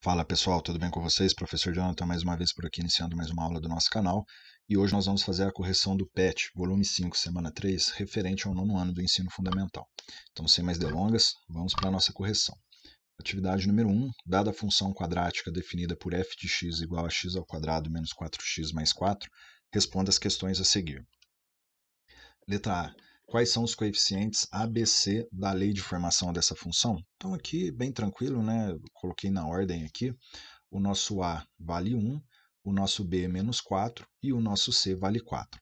Fala pessoal, tudo bem com vocês? Professor Jonathan mais uma vez por aqui, iniciando mais uma aula do nosso canal. E hoje nós vamos fazer a correção do PET, volume 5, semana 3, referente ao nono ano do ensino fundamental. Então, sem mais delongas, vamos para a nossa correção. Atividade número 1, dada a função quadrática definida por f de x igual a x ao quadrado menos 4x mais 4, responda as questões a seguir. Letra A. Quais são os coeficientes ABC da lei de formação dessa função? Então aqui, bem tranquilo, né? Eu coloquei na ordem aqui. O nosso A vale 1, o nosso B é menos 4 e o nosso C vale 4.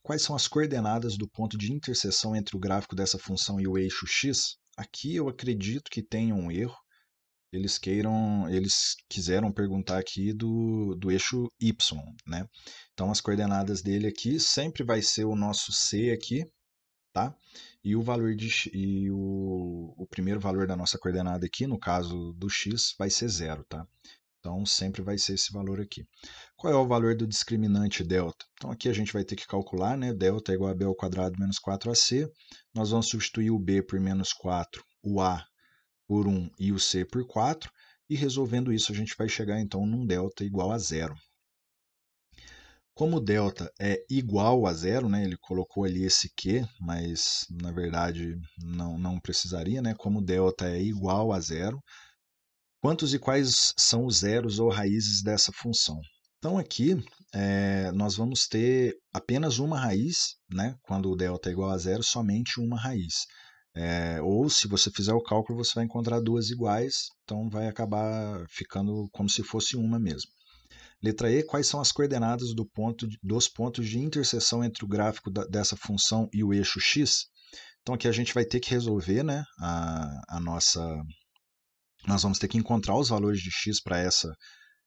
Quais são as coordenadas do ponto de interseção entre o gráfico dessa função e o eixo x? Aqui eu acredito que tenha um erro. Eles quiseram perguntar aqui do eixo y, né? Então as coordenadas dele aqui sempre vai ser o nosso C aqui, tá? E o valor o primeiro valor da nossa coordenada aqui, no caso do x, vai ser 0, tá? Então sempre vai ser esse valor aqui. Qual é o valor do discriminante delta? Então aqui a gente vai ter que calcular, né? Delta é igual a b ao quadrado menos 4ac. Nós vamos substituir o b por menos 4, o a por 1 e o c por 4. E resolvendo isso a gente vai chegar então num delta igual a 0. Como o delta é igual a 0, né, ele colocou ali esse Q, mas na verdade não precisaria, né? Como o delta é igual a 0, quantos e quais são os zeros ou raízes dessa função? Então aqui nós vamos ter apenas uma raiz, né? Quando o delta é igual a 0, somente uma raiz. Ou se você fizer o cálculo, você vai encontrar duas iguais, então vai acabar ficando como se fosse uma mesmo. Letra E, quais são as coordenadas dos pontos de interseção entre o gráfico dessa função e o eixo x? Então aqui a gente vai ter que resolver, né, nós vamos ter que encontrar os valores de x para essa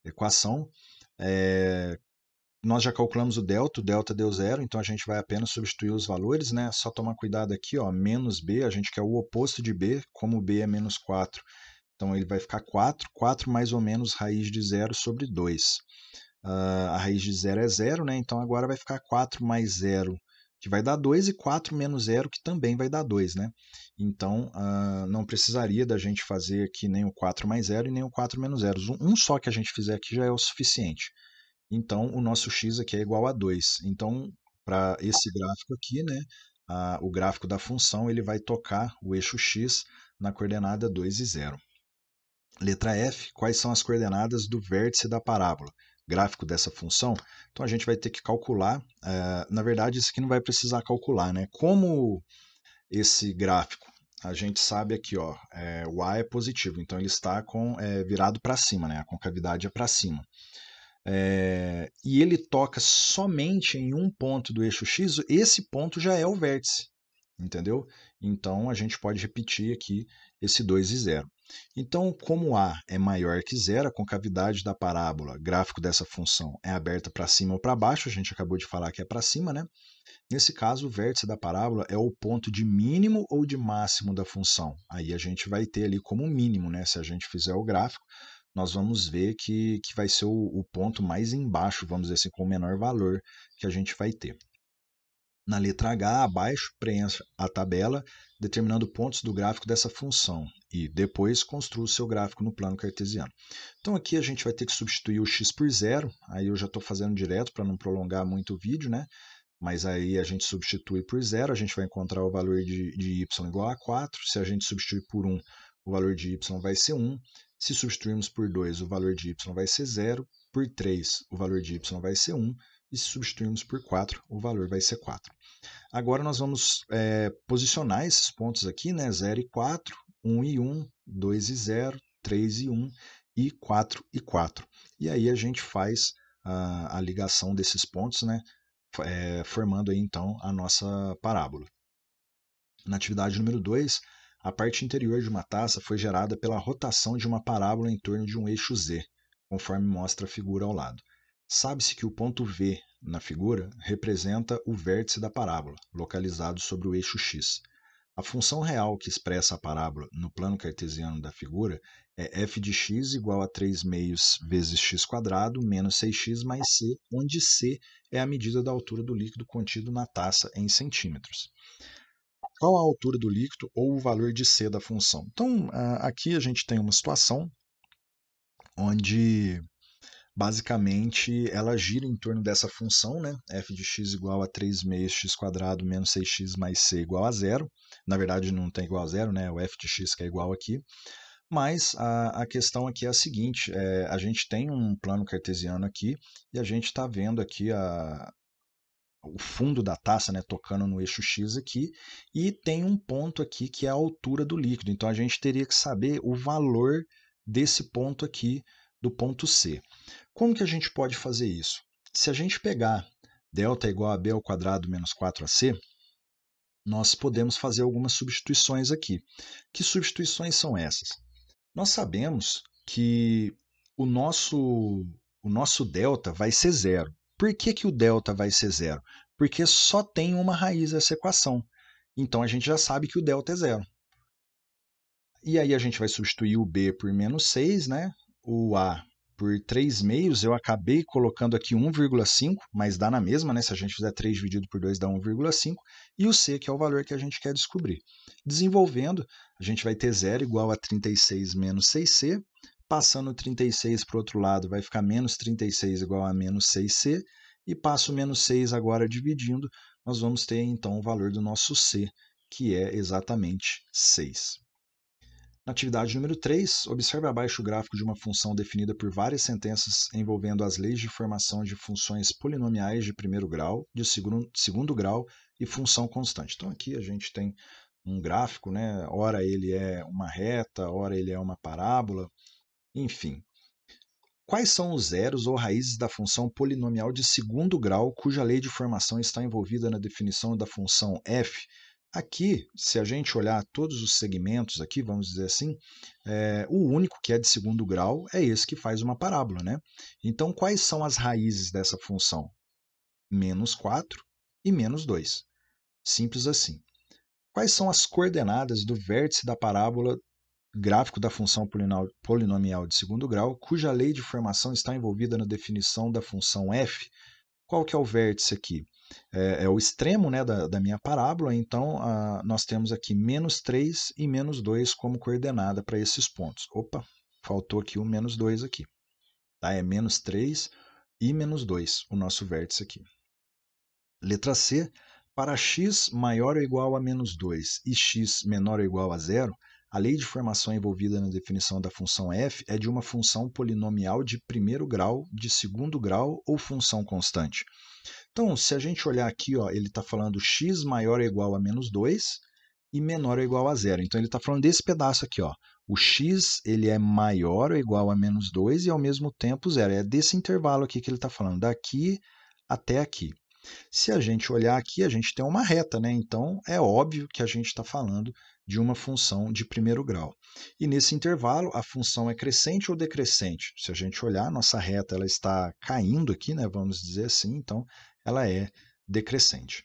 equação. Nós já calculamos o delta deu 0, então a gente vai apenas substituir os valores, né? Só tomar cuidado aqui, ó, menos b, a gente quer o oposto de b, como b é menos 4. Então ele vai ficar 4, 4 mais ou menos raiz de 0 sobre 2. A raiz de 0 é 0, né? Então agora vai ficar 4 mais 0, que vai dar 2, e 4 menos 0, que também vai dar 2, né? Então não precisaria da gente fazer aqui nem o 4 mais 0 e nem o 4 menos 0. Um só que a gente fizer aqui já é o suficiente. Então o nosso x aqui é igual a 2. Então, para esse gráfico aqui, né? O gráfico da função ele vai tocar o eixo x na coordenada 2 e 0. Letra F, quais são as coordenadas do vértice da parábola? Gráfico dessa função. Então a gente vai ter que calcular. Na verdade, isso aqui não vai precisar calcular, né? Como esse gráfico, a gente sabe aqui, ó, o A é positivo, então ele está virado para cima, né? A concavidade é para cima. E ele toca somente em um ponto do eixo X, esse ponto já é o vértice, entendeu? Então a gente pode repetir aqui esse 2 e 0. Então, como A é maior que zero, a concavidade da parábola, gráfico dessa função, é aberta para cima ou para baixo, a gente acabou de falar que é para cima, né? Nesse caso, o vértice da parábola é o ponto de mínimo ou de máximo da função. Aí a gente vai ter ali como mínimo, né? Se a gente fizer o gráfico, nós vamos ver que vai ser o ponto mais embaixo, vamos dizer assim, com o menor valor que a gente vai ter. Na letra H, abaixo, preencha a tabela determinando pontos do gráfico dessa função e depois construa o seu gráfico no plano cartesiano. Então aqui a gente vai ter que substituir o x por zero, aí eu já estou fazendo direto para não prolongar muito o vídeo, né? Mas aí a gente substitui por zero, a gente vai encontrar o valor de y igual a 4, se a gente substituir por 1, o valor de y vai ser 1, se substituirmos por 2, o valor de y vai ser 0, por 3, o valor de y vai ser 1, e se substituirmos por 4, o valor vai ser 4. Agora nós vamos posicionar esses pontos aqui, né? 0 e 4, 1 e 1, 2 e 0, 3 e 1 e 4 e 4. E aí a gente faz a ligação desses pontos, né? Formando aí então a nossa parábola. Na atividade número 2, a parte interior de uma taça foi gerada pela rotação de uma parábola em torno de um eixo Z, conforme mostra a figura ao lado. Sabe-se que o ponto V na figura representa o vértice da parábola, localizado sobre o eixo X. A função real que expressa a parábola no plano cartesiano da figura é f de x igual a 3 meios vezes x quadrado menos 6x mais c, onde c é a medida da altura do líquido contido na taça em centímetros. Qual a altura do líquido ou o valor de c da função? Então, aqui a gente tem uma situação onde basicamente ela gira em torno dessa função, né? F de x igual a 3 meios x quadrado menos 6x mais c igual a zero. Na verdade não tem igual a zero, né? O f de x que é igual aqui. Mas a questão aqui é a seguinte, a gente tem um plano cartesiano aqui e a gente está vendo aqui o fundo da taça, né, tocando no eixo X aqui, e tem um ponto aqui que é a altura do líquido. Então a gente teria que saber o valor desse ponto aqui, do ponto C. Como que a gente pode fazer isso? Se a gente pegar delta igual a b ao quadrado menos 4ac, nós podemos fazer algumas substituições aqui. Que substituições são essas? Nós sabemos que o nosso delta vai ser zero. Por que o delta vai ser zero? Porque só tem uma raiz essa equação. Então a gente já sabe que o delta é zero. E aí a gente vai substituir o b por menos 6, né? O a por 3 meios, eu acabei colocando aqui 1,5, mas dá na mesma, né? Se a gente fizer 3 dividido por 2 dá 1,5, e o c, que é o valor que a gente quer descobrir. Desenvolvendo, a gente vai ter zero igual a 36 menos 6c, passando 36 para o outro lado vai ficar menos 36 igual a menos 6c, e passo menos 6 agora dividindo, nós vamos ter então o valor do nosso c, que é exatamente 6. Na atividade número 3, observe abaixo o gráfico de uma função definida por várias sentenças envolvendo as leis de formação de funções polinomiais de primeiro grau, de segundo grau e função constante. Então aqui a gente tem um gráfico, né? Ora ele é uma reta, ora ele é uma parábola, enfim. Quais são os zeros ou raízes da função polinomial de segundo grau cuja lei de formação está envolvida na definição da função f? Aqui, se a gente olhar todos os segmentos aqui, vamos dizer assim, o único que é de segundo grau é esse que faz uma parábola, né? Então, quais são as raízes dessa função? Menos 4 e menos 2. Simples assim. Quais são as coordenadas do vértice da parábola gráfico da função polinomial de segundo grau, cuja lei de formação está envolvida na definição da função f? Qual que é o vértice aqui? É o extremo, né, da minha parábola, então nós temos aqui menos 3 e menos 2 como coordenada para esses pontos. Opa, faltou aqui o menos 2 aqui. Tá? É menos 3 e menos 2 o nosso vértice aqui. Letra C, para x maior ou igual a menos 2 e x menor ou igual a zero, a lei de formação envolvida na definição da função f é de uma função polinomial de primeiro grau, de segundo grau ou função constante. Então, se a gente olhar aqui, ó, ele está falando x maior ou igual a menos 2 e menor ou igual a zero. Então, ele está falando desse pedaço aqui. Ó. O x ele é maior ou igual a menos 2 e, ao mesmo tempo, zero. É desse intervalo aqui que ele está falando, daqui até aqui. Se a gente olhar aqui, a gente tem uma reta, né? Então é óbvio que a gente está falando de uma função de primeiro grau. E nesse intervalo, a função é crescente ou decrescente? Se a gente olhar, nossa reta ela está caindo aqui, né? Vamos dizer assim, então ela é decrescente.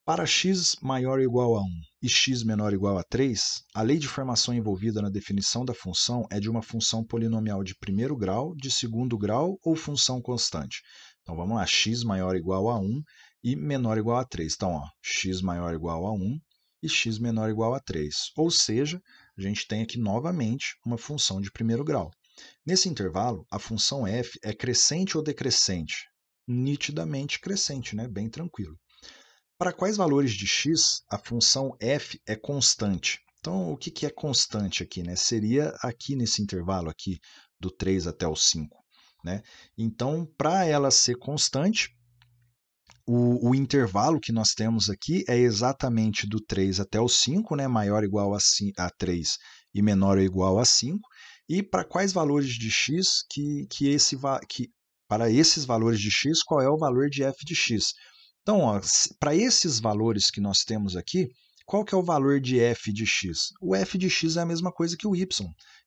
Para x maior ou igual a 1 e x menor ou igual a 3, a lei de formação envolvida na definição da função é de uma função polinomial de primeiro grau, de segundo grau ou função constante. Então vamos lá, x maior ou igual a 1 e menor ou igual a 3. Então, ó, x maior ou igual a 1 e x menor ou igual a 3. Ou seja, a gente tem aqui novamente uma função de primeiro grau. Nesse intervalo, a função f é crescente ou decrescente? Nitidamente crescente, né? Bem tranquilo. Para quais valores de x a função f é constante? Então, o que é constante aqui? Né? Seria aqui nesse intervalo aqui do 3 até o 5. Né? Então, para ela ser constante, o intervalo que nós temos aqui é exatamente do 3 até o 5, né? Maior ou igual a 3 e menor ou igual a 5. E para quais valores de x para esses valores de x, qual é o valor de f de x? Então, para esses valores que nós temos aqui, qual que é o valor de f de x? O f de x é a mesma coisa que o y.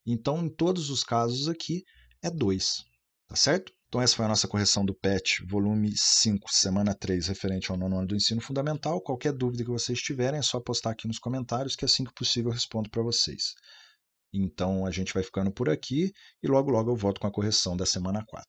Então, em todos os casos aqui, é 2. Tá certo? Então, essa foi a nossa correção do PET, volume 5, semana 3, referente ao nono ano do ensino fundamental. Qualquer dúvida que vocês tiverem, é só postar aqui nos comentários, que assim que possível eu respondo para vocês. Então, a gente vai ficando por aqui e logo, logo eu volto com a correção da semana 4.